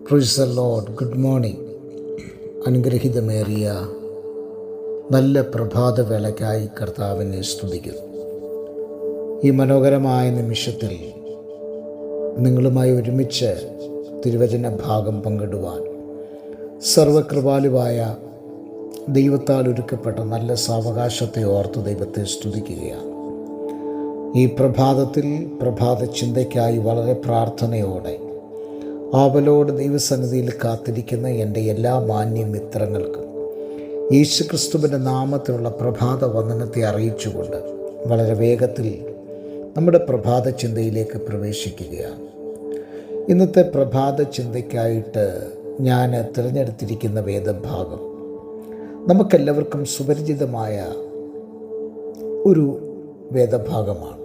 Price the Lord. Good morning. അനുഗ്രഹീതമേറിയ നല്ല പ്രഭാതവേളയ്ക്കായി കർത്താവിനെ സ്തുതിക്കുന്നു. ഈ മനോഹരമായ നിമിഷത്തിൽ നിങ്ങളുമായി ഒരുമിച്ച് തിരുവചന ഭാഗം പങ്കിടുവാൻ സർവകൃപാലുവായ ദൈവത്താൽ ഒരുക്കപ്പെട്ട നല്ല സാവകാശത്തെ ഓർത്ത് ദൈവത്തെ സ്തുതിക്കുകയാണ്. ഈ പ്രഭാതത്തിൽ പ്രഭാത ചിന്തയ്ക്കായി വളരെ പ്രാർത്ഥനയോടെ ആവലോട് ദൈവസന്നിധിയിൽ കാത്തിരിക്കുന്ന എൻ്റെ എല്ലാ മാന്യ മിത്രങ്ങൾക്കും യേശുക്രിസ്തുവിൻ്റെ നാമത്തിലുള്ള പ്രഭാത വന്ദനത്തെ അറിയിച്ചുകൊണ്ട് വളരെ വേഗത്തിൽ നമ്മുടെ പ്രഭാത ചിന്തയിലേക്ക് പ്രവേശിക്കുകയാണ്. ഇന്നത്തെ പ്രഭാത ചിന്തയ്ക്കായിട്ട് ഞാൻ തിരഞ്ഞെടുത്തിരിക്കുന്ന വേദഭാഗം നമുക്കെല്ലാവർക്കും സുപരിചിതമായ ഒരു വേദഭാഗമാണ്.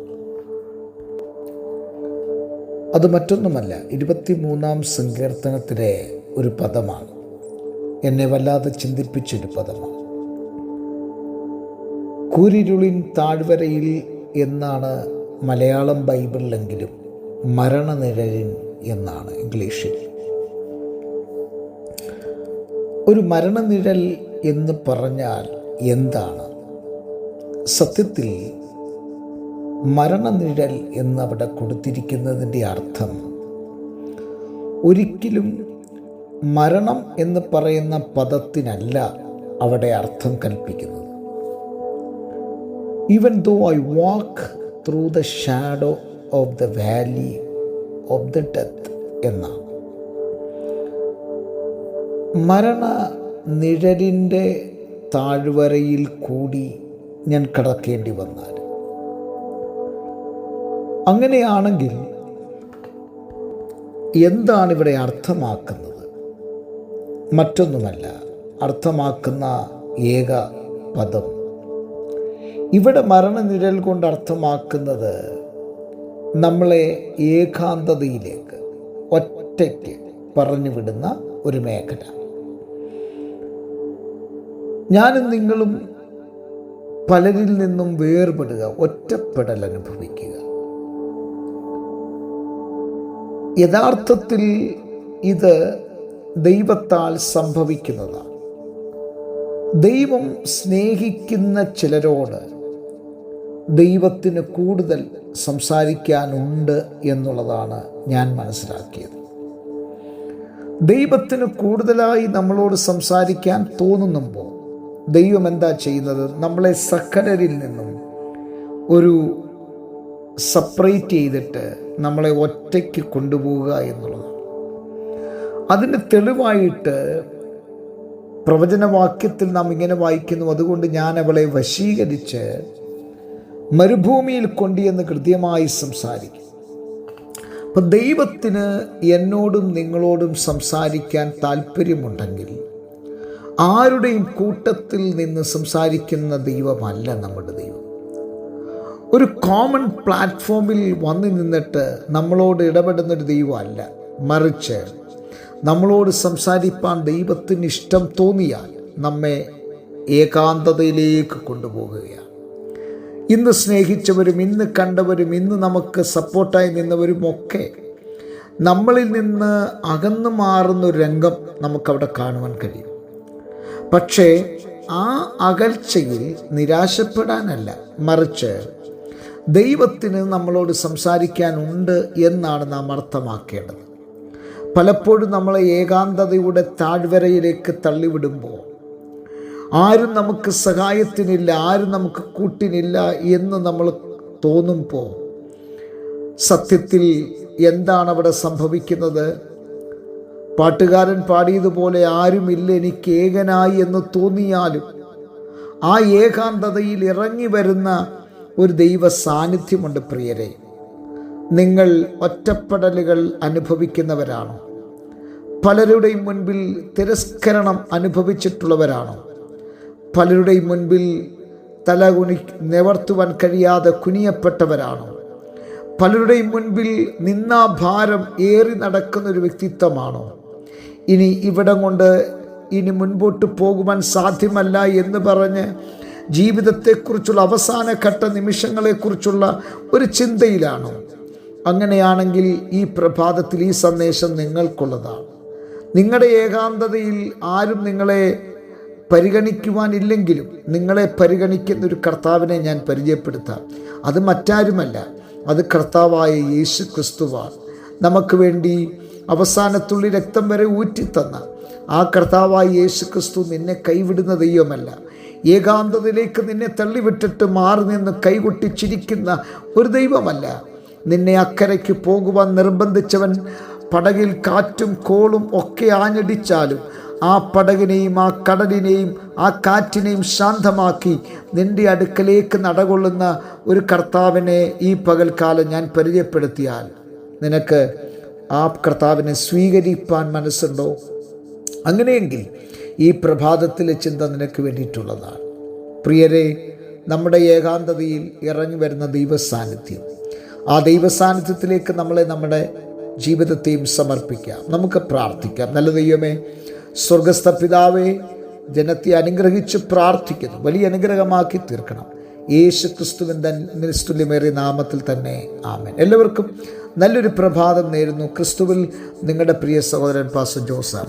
അത് മറ്റൊന്നുമല്ല, 23-ാം സങ്കീർത്തനത്തിലെ ഒരു പദമാണ്. എന്നെ വല്ലാതെ ചിന്തിപ്പിച്ചൊരു പദമാണ്. കൂരിരുളിൻ താഴ്വരയിൽ എന്നാണ് മലയാളം ബൈബിളിലെങ്കിലും മരണനിഴലിൻ എന്നാണ് ഇംഗ്ലീഷിൽ. ഒരു മരണനിഴൽ എന്ന് പറഞ്ഞാൽ എന്താണ്? സത്യത്തിൽ മരണനിഴൽ എന്നവിടെ കൊടുത്തിരിക്കുന്നതിൻ്റെ അർത്ഥം ഒരിക്കലും മരണം എന്ന് പറയുന്ന പദത്തിനല്ല അവിടെ അർത്ഥം കൽപ്പിക്കുന്നത്. Even though I walk through the shadow of the valley of the death എന്നാണ്. മരണനിഴലിൻ്റെ താഴ്വരയിൽ കൂടി ഞാൻ കടക്കേണ്ടി വന്നാൽ, അങ്ങനെയാണെങ്കിൽ എന്താണ് ഇവിടെ അർത്ഥമാക്കുന്നത്? മറ്റൊന്നുമല്ല, അർത്ഥമാക്കുന്ന ഏക പദം ഇവിടെ മരണനിഴൽ കൊണ്ട് അർത്ഥമാക്കുന്നത് നമ്മളെ ഏകാന്തതയിലേക്ക് ഒറ്റയ്ക്ക് പറഞ്ഞു വിടുന്ന ഒരു മേഖല. ഞാനും നിങ്ങളും പലരിൽ നിന്നും വേർപെടുക, ഒറ്റപ്പെടൽ അനുഭവിക്കുക. യഥാർത്ഥത്തിൽ ഇത് ദൈവത്താൽ സംഭവിക്കുന്നതാണ്. ദൈവം സ്നേഹിക്കുന്ന ചിലരോട് ദൈവത്തിന് കൂടുതൽ സംസാരിക്കാനുണ്ട് എന്നുള്ളതാണ് ഞാൻ മനസ്സിലാക്കിയത്. ദൈവത്തിന് കൂടുതലായി നമ്മളോട് സംസാരിക്കാൻ തോന്നുമ്പോൾ ദൈവം എന്താ ചെയ്യുന്നത്? നമ്മളെ സകലരിൽ നിന്നും ഒരു സെപ്പറേറ്റ് ചെയ്തിട്ട് നമ്മളെ ഒറ്റയ്ക്ക് കൊണ്ടുപോവുക എന്നുള്ളതാണ്. അതിന് തെളിവായിട്ട് പ്രവചനവാക്യത്തിൽ നാം ഇങ്ങനെ വായിക്കുന്നു, അതുകൊണ്ട് ഞാൻ അവളെ വശീകരിച്ച് മരുഭൂമിയിൽ കൊണ്ടുവന്ന് കൃത്യമായി സംസാരിക്കും. അപ്പം ദൈവത്തിന് എന്നോടും നിങ്ങളോടും സംസാരിക്കാൻ താല്പര്യമുണ്ടെങ്കിൽ ആരുടെയും കൂട്ടത്തിൽ നിന്ന് സംസാരിക്കുന്ന ദൈവമല്ല നമ്മുടെ ദൈവം. ഒരു കോമൺ പ്ലാറ്റ്ഫോമിൽ വന്നു നിന്നിട്ട് നമ്മളോട് ഇടപെടുന്നൊരു ദൈവമല്ല, മറിച്ച് നമ്മളോട് സംസാരിപ്പാൻ ദൈവത്തിന് ഇഷ്ടം തോന്നിയാൽ നമ്മെ ഏകാന്തതയിലേക്ക് കൊണ്ടുപോകുകയാണ്. ഇന്ന് സ്നേഹിച്ചവരും ഇന്ന് കണ്ടവരും ഇന്ന് നമുക്ക് സപ്പോർട്ടായി നിന്നവരും ഒക്കെ നമ്മളിൽ നിന്ന് അകന്നു മാറുന്നൊരു രംഗം നമുക്കവിടെ കാണുവാൻ കഴിയും. പക്ഷേ ആ അകൽച്ചയിൽ നിരാശപ്പെടാനല്ല, മറിച്ച് ദൈവത്തിന് നമ്മളോട് സംസാരിക്കാനുണ്ട് എന്നാണ് നാം അർത്ഥമാക്കേണ്ടത്. പലപ്പോഴും നമ്മളെ ഏകാന്തതയുടെ താഴ്വരയിലേക്ക് തള്ളിവിടുമ്പോൾ, ആരും നമുക്ക് സഹായത്തിനില്ല, ആരും നമുക്ക് കൂട്ടിനില്ല എന്ന് നമ്മൾ തോന്നുമ്പോൾ, സത്യത്തിൽ എന്താണ് അവിടെ സംഭവിക്കുന്നത്? പാട്ടുകാരൻ പാടിയതുപോലെ, ആരുമില്ല എനിക്ക് ഏകനായി എന്ന് തോന്നിയാലും ആ ഏകാന്തതയിൽ ഇറങ്ങി വരുന്ന ഒരു ദൈവ സാന്നിധ്യമുണ്ട്. പ്രിയരെ, നിങ്ങൾ ഒറ്റപ്പെടലുകൾ അനുഭവിക്കുന്നവരാണോ? പലരുടെയും മുൻപിൽ തിരസ്കരണം അനുഭവിച്ചിട്ടുള്ളവരാണോ? പലരുടെയും മുൻപിൽ തല നിവർത്തുവാൻ കഴിയാതെ കുനിയപ്പെട്ടവരാണോ? പലരുടെയും മുൻപിൽ നിന്നാഭാരം ഏറി നടക്കുന്നൊരു വ്യക്തിത്വമാണോ? ഇനി ഇവിടം കൊണ്ട് ഇനി മുൻപോട്ട് പോകുവാൻ സാധ്യമല്ല എന്ന് പറഞ്ഞ് ജീവിതത്തെക്കുറിച്ചുള്ള അവസാന ഘട്ട നിമിഷങ്ങളെക്കുറിച്ചുള്ള ഒരു ചിന്തയിലാണോ? അങ്ങനെയാണെങ്കിൽ ഈ പ്രഭാതത്തിൽ ഈ സന്ദേശം നിങ്ങൾക്കുള്ളതാണ്. നിങ്ങളുടെ ഏകാന്തതയിൽ ആരും നിങ്ങളെ പരിഗണിക്കുവാനില്ലെങ്കിലും നിങ്ങളെ പരിഗണിക്കുന്ന ഒരു കർത്താവിനെ ഞാൻ പരിചയപ്പെടുത്താം. അത് മറ്റാരുമല്ല, അത് കർത്താവായ യേശു ക്രിസ്തുവാണ്. നമുക്ക് വേണ്ടി അവസാനത്തുള്ളി രക്തം വരെ ഊറ്റിത്തന്ന ആ കർത്താവായ യേശു ക്രിസ്തു നിന്നെ കൈവിടുന്ന ദൈവമല്ല. ഏകാന്തതയിലേക്ക് നിന്നെ തള്ളിവിട്ടിട്ട് മാറി നിന്ന് കൈകൊട്ടിച്ചിരിക്കുന്ന ഒരു ദൈവമല്ല. നിന്നെ അക്കരയ്ക്ക് പോകുവാൻ നിർബന്ധിച്ചവൻ പടകിൽ കാറ്റും കോളും ഒക്കെ ആഞ്ഞടിച്ചാലും ആ പടകിനെയും ആ കടലിനെയും ആ കാറ്റിനെയും ശാന്തമാക്കി നിൻ്റെ അടുക്കലേക്ക് നടകൊള്ളുന്ന ഒരു കർത്താവിനെ ഈ പകൽക്കാലം ഞാൻ പരിചയപ്പെടുത്തിയാൽ നിനക്ക് ആ കർത്താവിനെ സ്വീകരിപ്പാൻ മനസ്സുണ്ടോ? അങ്ങനെയെങ്കിൽ ഈ പ്രഭാതത്തിലെ ചിന്ത നിനക്ക് വേണ്ടിയിട്ടുള്ളതാണ്. പ്രിയരെ, നമ്മുടെ ഏകാന്തതയിൽ ഇറങ്ങി വരുന്ന ദൈവസാന്നിധ്യം, ആ ദൈവസാന്നിധ്യത്തിലേക്ക് നമ്മുടെ ജീവിതത്തെയും സമർപ്പിക്കാം. നമുക്ക് പ്രാർത്ഥിക്കാം. നല്ല ദൈവമേ, സ്വർഗസ്ഥ പിതാവേ, ജനത്തെ അനുഗ്രഹിച്ച് പ്രാർത്ഥിക്കുന്നു. വലിയ അനുഗ്രഹമാക്കി തീർക്കണം. യേശു ക്രിസ്തുവിൻ്റെ നിസ്തുല്യമേറിയ നാമത്തിൽ തന്നെ ആമേൻ. എല്ലാവർക്കും നല്ലൊരു പ്രഭാതം നേരുന്നു. ക്രിസ്തുവിൽ നിങ്ങളുടെ പ്രിയ സഹോദരൻ പാസ്റ്റർ ജോസ്.